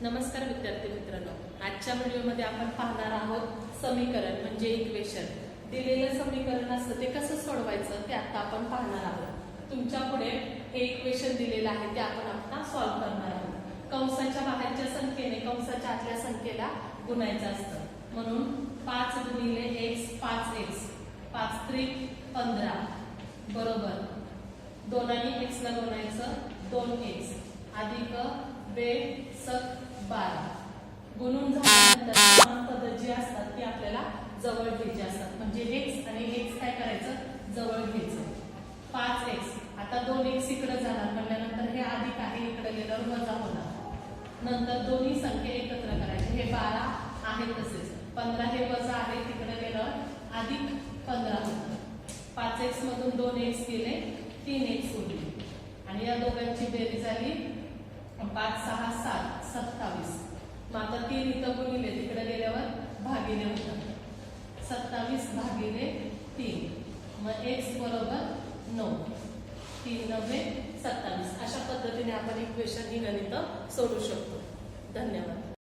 नमस्कार विद्यार्थी मित्रांनो, आजच्या व्हिडिओमध्ये आपण पाहणार आहोत समीकरण म्हणजे इक्वेशन. दिलेलं समीकरण असतं ते कसं सोडवायचं ते आता आपण पाहणार आहोत. तुमच्या पुढे हे इक्वेशन दिलेलं आहे ते आपण आता सॉल्व्ह करणार आहोत. कंसाच्या बाहेरच्या संख्येने कंसाच्या आतल्या संख्येला गुणायचं असतं. म्हणून 5 गुणिले x 5x 5 त्रिक 15 बरोबर 2 आणि x ला गुणायचं 2x अधिक 2 सक 12. गुणून झाल्यानंतर समान पद जी असतात ती आपल्याला जवळ घ्यायची असतात. म्हणजे x आणि x काय करायचं जवळ घ्यायचं. 5x आता 2x इकडे जाणार म्हटल्यानंतर हे अधिक आहे इकडे गेल्यावर वजा होणार. नंतर दोन्ही संख्या एकत्र करायचे. हे 12 आहे तसेच 15 हे वजा आहे तिकडे गेल्यावर अधिक 15 होतं. 5x मधून 2x गेले 3x उरले आणि या दोघांची बेरीज झाली 5 6 7 27. मग आता 3 इथं गुणिले तिकडे गेल्यावर भागिले होतात. 27 भागिले 3 मग x बरोबर 9. 3 9 27. अशा पद्धतीने आपण इक्वेशन ही गणित सोडवू शकतो. धन्यवाद.